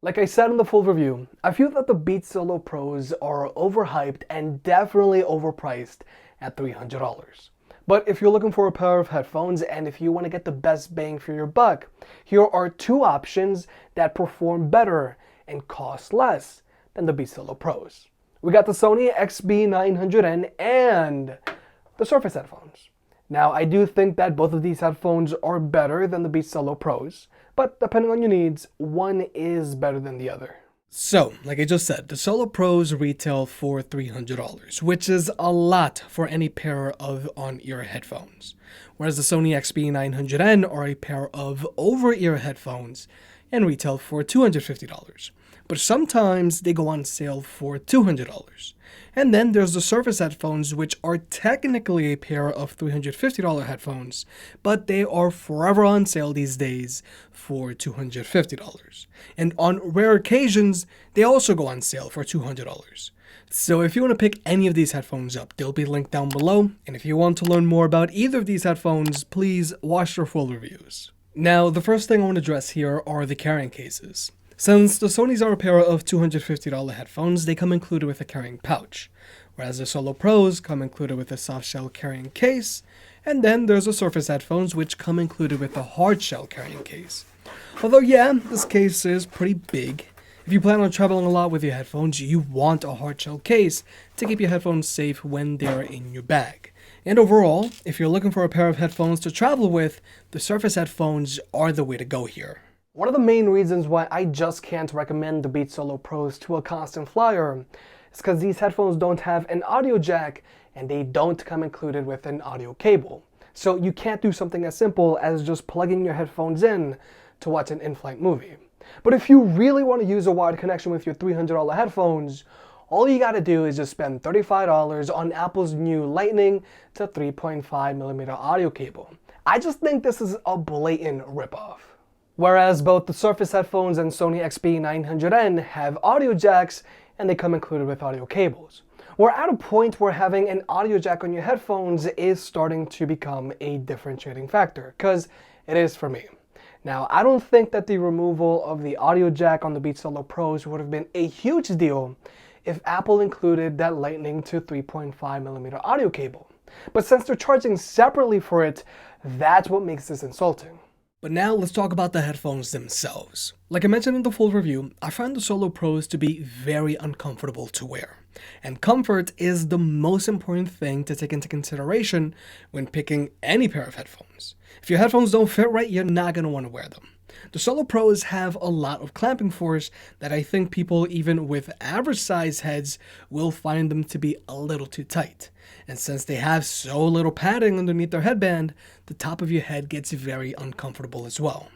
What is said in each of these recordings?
Like I said in the full review, I feel that the Beats Solo Pros are overhyped and definitely overpriced at $300. But if you're looking for a pair of headphones and if you want to get the best bang for your buck, here are two options that perform better and cost less than the Beats Solo Pros. We got the Sony XB900N and the Surface headphones. Now, I do think that both of these headphones are better than the Beats Solo Pros, but depending on your needs, one is better than the other. So, like I just said, the Solo Pros retail for $300, which is a lot for any pair of on-ear headphones, whereas the Sony XB900N are a pair of over-ear headphones and retail for $250. But sometimes they go on sale for $200. And then there's the Surface headphones, which are technically a pair of $350 headphones, but they are forever on sale these days for $250. And on rare occasions, they also go on sale for $200. So if you want to pick any of these headphones up, they'll be linked down below. And if you want to learn more about either of these headphones, please watch their full reviews. Now, the first thing I want to address here are the carrying cases. Since the Sonys are a pair of $250 headphones, they come included with a carrying pouch, whereas the Solo Pros come included with a soft shell carrying case, and then there's the Surface headphones which come included with a hard shell carrying case. Although yeah, this case is pretty big. If you plan on traveling a lot with your headphones, you want a hard shell case to keep your headphones safe when they're in your bag. And overall, if you're looking for a pair of headphones to travel with, the Surface headphones are the way to go here. One of the main reasons why I just can't recommend the Beats Solo Pros to a constant flyer is because these headphones don't have an audio jack and they don't come included with an audio cable. So you can't do something as simple as just plugging your headphones in to watch an in-flight movie. But if you really want to use a wired connection with your $300 headphones, all you gotta do is just spend $35 on Apple's new Lightning to 3.5mm audio cable. I just think this is a blatant ripoff. Whereas both the Surface headphones and Sony XB900N have audio jacks and they come included with audio cables. We're at a point where having an audio jack on your headphones is starting to become a differentiating factor, because it is for me. Now, I don't think that the removal of the audio jack on the Beats Solo Pros would have been a huge deal if Apple included that Lightning to 3.5mm audio cable. But since they're charging separately for it, that's what makes this insulting. But now let's talk about the headphones themselves. Like I mentioned in the full review, I find the Solo Pros to be very uncomfortable to wear. And comfort is the most important thing to take into consideration when picking any pair of headphones. If your headphones don't fit right, you're not going to want to wear them. The Solo Pros have a lot of clamping force that I think people even with average size heads will find them to be a little too tight. And since they have so little padding underneath their headband, the top of your head gets very uncomfortable as well.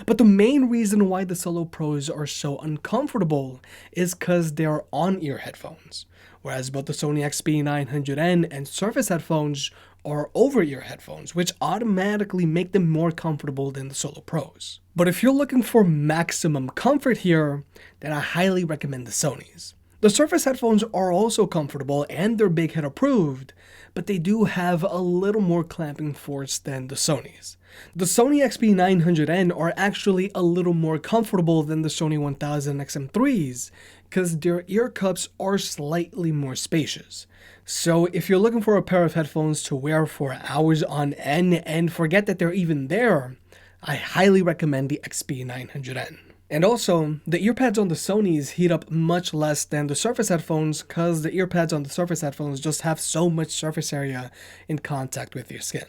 But the main reason why the Solo Pros are so uncomfortable is because they're on-ear headphones, whereas both the Sony XB900N and Surface headphones are over-ear headphones, which automatically make them more comfortable than the Solo Pros. But if you're looking for maximum comfort here, then I highly recommend the Sonys. The Surface headphones are also comfortable and they're big head approved, but they do have a little more clamping force than the Sonys. The Sony XB900N are actually a little more comfortable than the Sony 1000 XM3s because their ear cups are slightly more spacious. So if you're looking for a pair of headphones to wear for hours on end and forget that they're even there, I highly recommend the XB900N. And also, the earpads on the Sonys heat up much less than the Surface headphones because the earpads on the Surface headphones just have so much surface area in contact with your skin.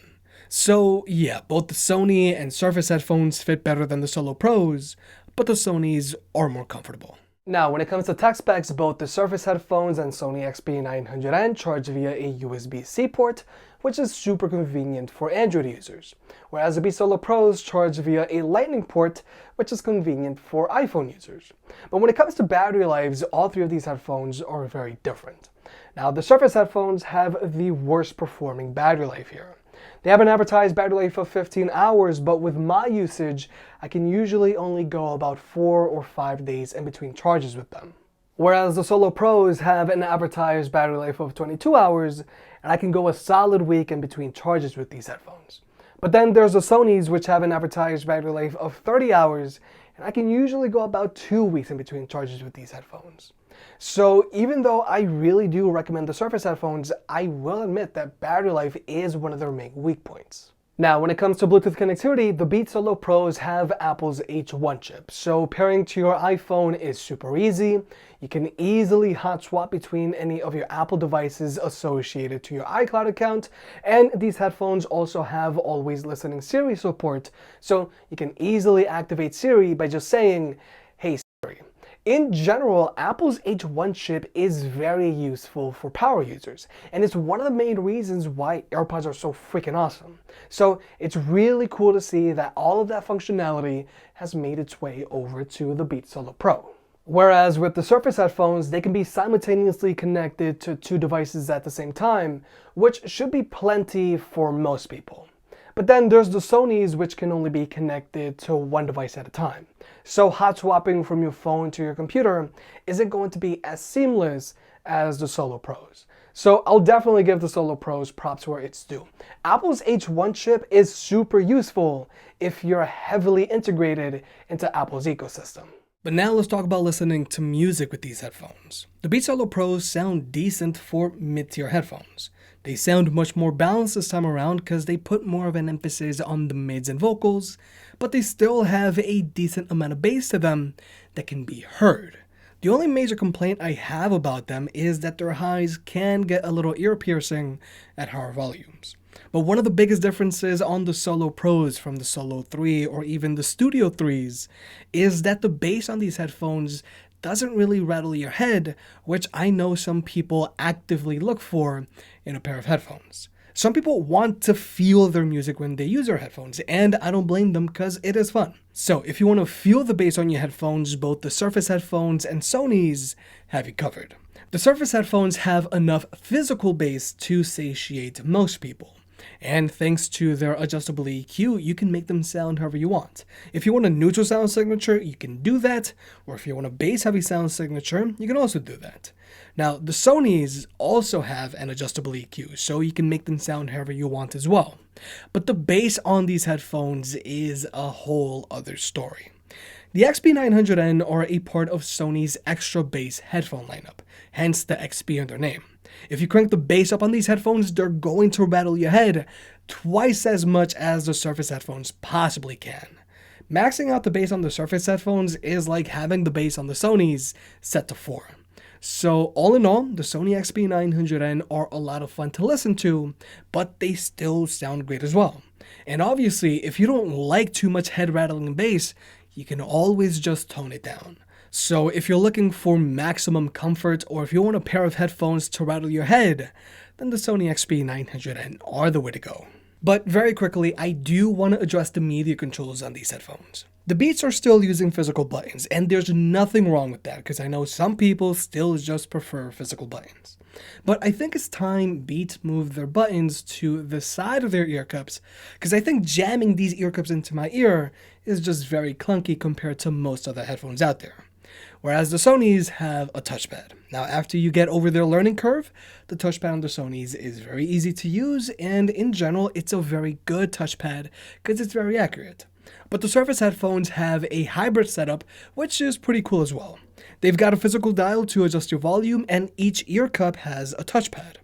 So yeah, both the Sony and Surface headphones fit better than the Solo Pros, but the Sonys are more comfortable. Now, when it comes to tech specs, both the Surface headphones and Sony XB900N charge via a USB-C port, which is super convenient for Android users, whereas the Beats Solo Pros charge via a Lightning port, which is convenient for iPhone users. But when it comes to battery lives, all three of these headphones are very different. Now, the Surface headphones have the worst performing battery life here. They have an advertised battery life of 15 hours, but with my usage, I can usually only go about 4 or 5 days in between charges with them. Whereas the Solo Pros have an advertised battery life of 22 hours, and I can go a solid week in between charges with these headphones. But then there's the Sonys, which have an advertised battery life of 30 hours, and I can usually go about 2 weeks in between charges with these headphones. So even though I really do recommend the Surface headphones, I will admit that battery life is one of their main weak points. Now, when it comes to Bluetooth connectivity, the Beats Solo Pros have Apple's H1 chip, so pairing to your iPhone is super easy. You can easily hot swap between any of your Apple devices associated to your iCloud account, and these headphones also have always listening Siri support, so you can easily activate Siri by just saying, "Hey Siri." In general, Apple's H1 chip is very useful for power users, and it's one of the main reasons why AirPods are so freaking awesome. So it's really cool to see that all of that functionality has made its way over to the Beats Solo Pro. Whereas with the Surface headphones, they can be simultaneously connected to 2 devices at the same time, which should be plenty for most people. But then there's the Sonys, which can only be connected to 1 device at a time. So hot swapping from your phone to your computer isn't going to be as seamless as the Solo Pros. So I'll definitely give the Solo Pros props where it's due. Apple's H1 chip is super useful if you're heavily integrated into Apple's ecosystem. But now let's talk about listening to music with these headphones. The Beats Solo Pros sound decent for mid-tier headphones. They sound much more balanced this time around because they put more of an emphasis on the mids and vocals, but they still have a decent amount of bass to them that can be heard. The only major complaint I have about them is that their highs can get a little ear piercing at higher volumes. But one of the biggest differences on the Solo Pros from the Solo 3 or even the Studio 3s is that the bass on these headphones doesn't really rattle your head, which I know some people actively look for in a pair of headphones. Some people want to feel their music when they use their headphones, and I don't blame them because it is fun. So if you want to feel the bass on your headphones, both the Surface headphones and Sony's have you covered. The Surface headphones have enough physical bass to satiate most people. And thanks to their adjustable EQ, you can make them sound however you want. If you want a neutral sound signature, you can do that. Or if you want a bass-heavy sound signature, you can also do that. Now, the Sonys also have an adjustable EQ, so you can make them sound however you want as well. But the bass on these headphones is a whole other story. The XB900N are a part of Sony's extra bass headphone lineup, hence the XB in their name. If you crank the bass up on these headphones, they're going to rattle your head twice as much as the Surface headphones possibly can. Maxing out the bass on the Surface headphones is like having the bass on the Sonys set to 4. So all in all, the Sony XB900N are a lot of fun to listen to, but they still sound great as well. And obviously, if you don't like too much head rattling bass, you can always just tone it down. So if you're looking for maximum comfort, or if you want a pair of headphones to rattle your head, then the Sony XB900N are the way to go. But very quickly, I do want to address the media controls on these headphones. The Beats are still using physical buttons, and there's nothing wrong with that because I know some people still just prefer physical buttons. But I think it's time Beats moved their buttons to the side of their ear cups, because I think jamming these ear cups into my ear is just very clunky compared to most other headphones out there. Whereas the Sonys have a touchpad. Now, after you get over their learning curve, the touchpad on the Sonys is very easy to use, and in general, it's a very good touchpad because it's very accurate. But the Surface headphones have a hybrid setup, which is pretty cool as well. They've got a physical dial to adjust your volume, and each ear cup has a touchpad.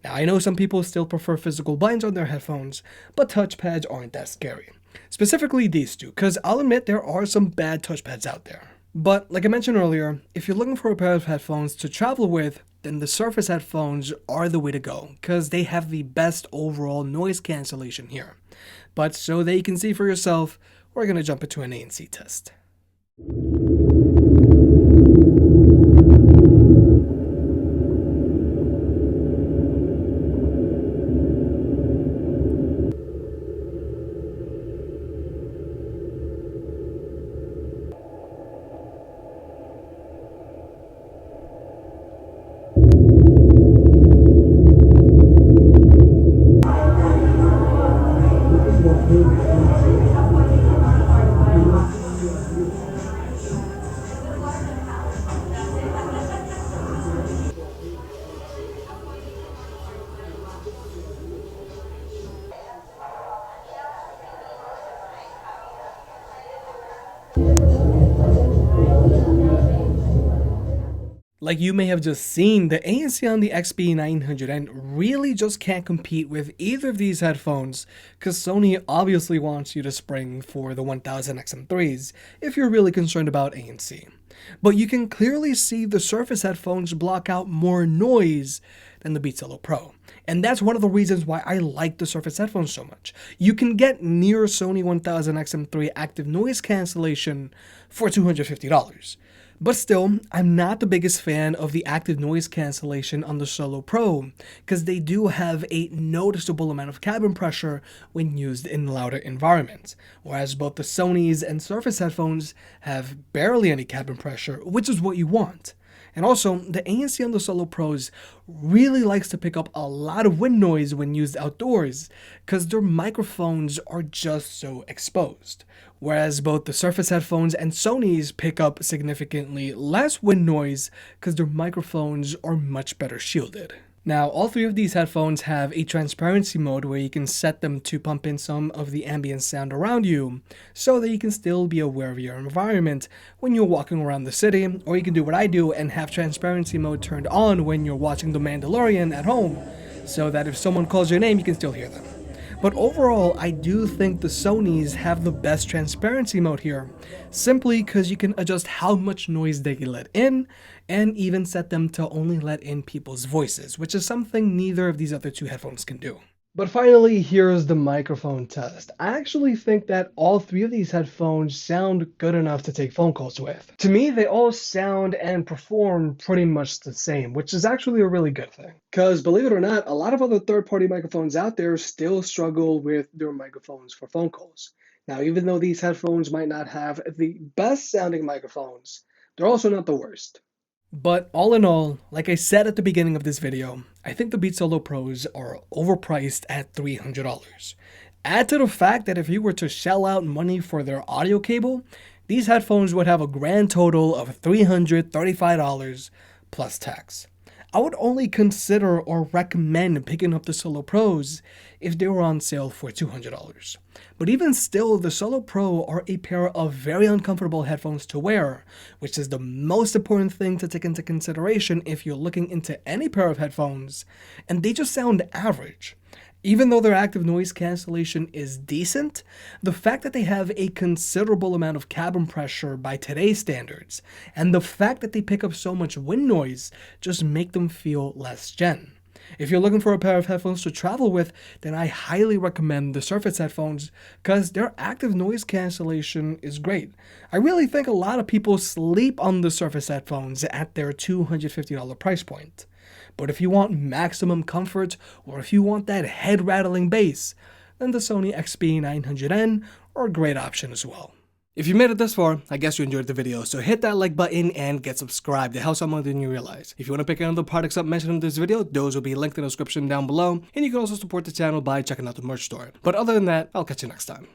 Now, I know some people still prefer physical buttons on their headphones, but touchpads aren't that scary. Specifically these two, because I'll admit there are some bad touchpads out there. But like I mentioned earlier, if you're looking for a pair of headphones to travel with, then the Surface headphones are the way to go, because they have the best overall noise cancellation here. But so that you can see for yourself, we're going to jump into an ANC test. Like you may have just seen, the ANC on the XB900N really just can't compete with either of these headphones, because Sony obviously wants you to spring for the 1000 XM3s if you're really concerned about ANC. But you can clearly see the Surface headphones block out more noise than the Beats Solo Pro. And that's one of the reasons why I like the Surface headphones so much. You can get near Sony 1000 XM3 active noise cancellation for $250. But still, I'm not the biggest fan of the active noise cancellation on the Solo Pro, because they do have a noticeable amount of cabin pressure when used in louder environments, whereas both the Sony's and Surface headphones have barely any cabin pressure, which is what you want. And also, the ANC on the Solo Pros really likes to pick up a lot of wind noise when used outdoors, because their microphones are just so exposed. Whereas both the Surface headphones and Sony's pick up significantly less wind noise because their microphones are much better shielded. Now, all three of these headphones have a transparency mode where you can set them to pump in some of the ambient sound around you so that you can still be aware of your environment when you're walking around the city, or you can do what I do and have transparency mode turned on when you're watching The Mandalorian at home so that if someone calls your name, you can still hear them. But overall, I do think the Sonys have the best transparency mode here, simply because you can adjust how much noise they can let in, and even set them to only let in people's voices, which is something neither of these other two headphones can do. But finally, here's the microphone test. I actually think that all three of these headphones sound good enough to take phone calls with. To me, they all sound and perform pretty much the same, which is actually a really good thing. Because believe it or not, a lot of other third-party microphones out there still struggle with their microphones for phone calls. Now, even though these headphones might not have the best sounding microphones, they're also not the worst. But all in all, like I said at the beginning of this video, I think the Beats Solo Pros are overpriced at $300. Add to the fact that if you were to shell out money for their audio cable, these headphones would have a grand total of $335 plus tax. I would only consider or recommend picking up the Solo Pros if they were on sale for $200. But even still, the Solo Pro are a pair of very uncomfortable headphones to wear, which is the most important thing to take into consideration if you're looking into any pair of headphones, and they just sound average. Even though their active noise cancellation is decent, the fact that they have a considerable amount of cabin pressure by today's standards, and the fact that they pick up so much wind noise just make them feel less gen. If you're looking for a pair of headphones to travel with, then I highly recommend the Surface headphones because their active noise cancellation is great. I really think a lot of people sleep on the Surface headphones at their $250 price point. But if you want maximum comfort, or if you want that head-rattling bass, then the Sony XB900N are a great option as well. If you made it this far, I guess you enjoyed the video, so hit that like button and get subscribed. It helps out more than you realize. If you want to pick any of the products up mentioned in this video, those will be linked in the description down below, and you can also support the channel by checking out the merch store. But other than that, I'll catch you next time.